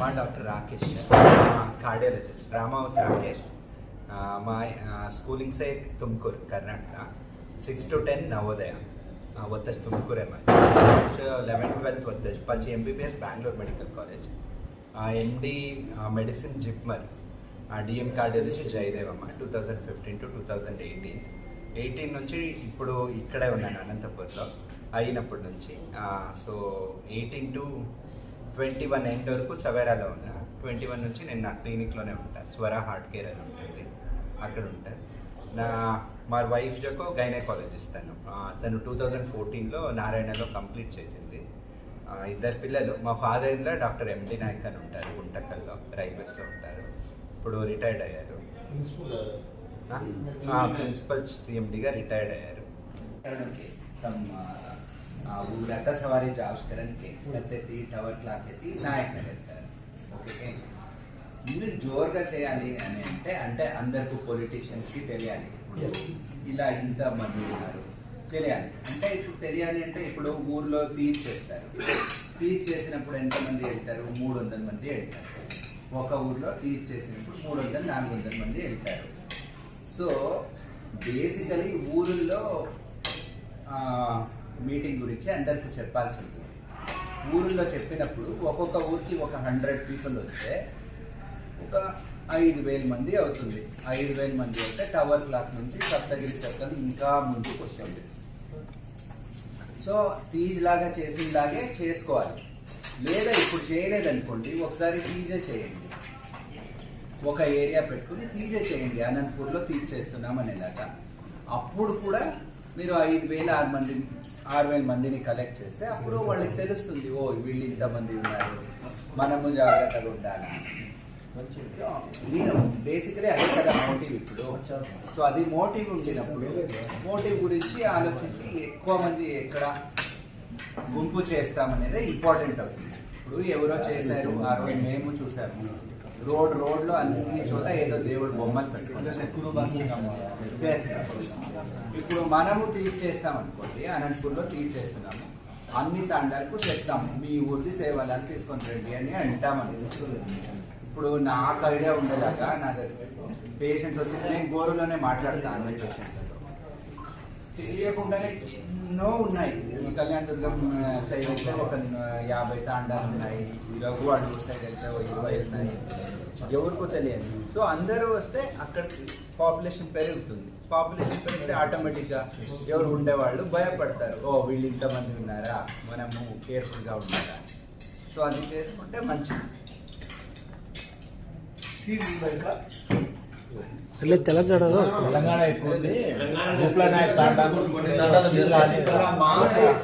మా doctor Rakesh, cardiologist Ramavath Rakesh. మా schooling से तुमकूर कर्नाटक 6 to 10 नवोदय वत्तज तुमकूर है मैं 11th 12th वत्तज पच MBBS Bangalore medical college MD medicine JIPMER DM cardiologist జయదేవమ్మ 2015 to 2018 నుంచి ఇప్పుడు ఇక్కడే ఉన్నాను అనంతపూర్లో అయినప్పటి నుంచి. సో 18 to 21 ఎండ్ వరకు సవేరాలో ఉన్నా. 21 నుంచి నేను నా క్లినిక్లోనే ఉంటాను. స్వర హార్ట్ కేర్ అని ఉంటుంది, అక్కడ ఉంటాను. మా వైఫ్ జొక్క గైనకాలజిస్ట్ తను 2014లో నారాయణలో కంప్లీట్ చేసింది. ఇద్దరు పిల్లలు. మా father in law doctor MD Nayak అని ఉంటారు, గుంటకల్లో రైల్వేస్లో ఉంటారు. ఇప్పుడు రిటైర్డ్ అయ్యారు, ప్రిన్సిపల్ CMDగా రిటైర్డ్ అయ్యారు. वो रहता सवारी जॉब्स करन के रहते थी టవర్ క్లాక్ అయితే నాయక్ వెళ్తారు. ఓకే, మీరు జోరుగా చేయాలి అని అంటే అందరికీ పొలిటీషియన్స్కి తెలియాలి ఇలా ఇంతమంది ఉన్నారు తెలియాలి. అంటే ఇప్పుడు తెలియాలి అంటే ఇప్పుడు ఊర్లో తీజ్ చేస్తారు. తీజ్ చేసినప్పుడు ఎంతమంది వెళ్తారు? 300 మంది వెళ్తారు. ఒక ఊర్లో తీజ్ చేసినప్పుడు 300-400 మంది వెళ్తారు. సో బేసికలీ ఊళ్ళో మీటింగ్ గురించి అందరికీ చెప్పాల్సి ఉంటుంది. ఊరిలో చెప్పినప్పుడు ఒక్కొక్క ఊరికి ఒక 100 పీపుల్ వస్తే ఒక 5,000 మంది అవుతుంది. 5,000 మంది అయితే టవర్ క్లాక్ నుంచి సప్తగిరి సర్కిల్ ఇంకా ముందుకు వస్తుంది. సో తీజ్ లాగా చేసిందాగే చేసుకోవాలి. లేదా ఇప్పుడు చేయలేదనుకోండి, ఒకసారి తీజే చేయండి. ఒక ఏరియా పెట్టుకుని తీజే చేయండి. అనంతపూర్లో తీజ్ చేస్తున్నాం అనేలాగా. అప్పుడు కూడా మీరు 6,000 మందిని కలెక్ట్ చేస్తే అప్పుడు వాళ్ళకి తెలుస్తుంది, ఓ వీళ్ళు ఇంతమంది ఉన్నారు, మనము జాగ్రత్తగా ఉండాలి. బేసికలీ అదే కదా మోటివ్ ఇప్పుడు. సో అది మోటివ్ ఉండినప్పుడు మోటివ్ గురించి ఆలోచించి ఎక్కువ మంది ఎక్కడ గుంపు చేస్తామనేది ఇంపార్టెంట్ అవుతుంది. ఇప్పుడు ఎవరో చేశారు, ఆ రోజు మేము చూసాము. రోడ్లో అన్ని చోట ఏదో దేవుడు బొమ్మలు ఇప్పుడు మనము తీర్చేస్తాం అనుకోండి. అనంతపూర్లో తీర్చేస్తున్నాము, అన్ని తండాలకు చెప్తాము, మీ ఊరిది సేవలను తీసుకొని రండి అని అంటామని. ఇప్పుడు నాకు ఐడియా ఉండేలాగా నా దగ్గర పేషెంట్స్ వచ్చి నేను గోరులోనే మాట్లాడతాను. అన్ని పేషెంట్స్తో తెలియకుండానే ఎన్నో ఉన్నాయి. ఈ కళ్యాణ దుర్గం సైడ్ వెళ్తే ఒక 50 తాండాలు ఉన్నాయి. రఘు అడుగు సైడ్ వెళ్తే 20 ఉన్నాయి. ఎవరికో తెలియదు. సో అందరూ వస్తే అక్కడ పాపులేషన్ పెరుగుతుంది. పాపులేషన్ పెరిగితే ఆటోమేటిక్గా ఎవరు ఉండేవాళ్ళు భయపడతారు, ఓ వీళ్ళు ఇంతమంది ఉన్నారా, మనము కేర్ఫుల్గా ఉండాలా. సో అది చేసుకుంటే మంచిది. తెలంగాణ ఎక్కువ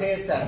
చేస్తారు.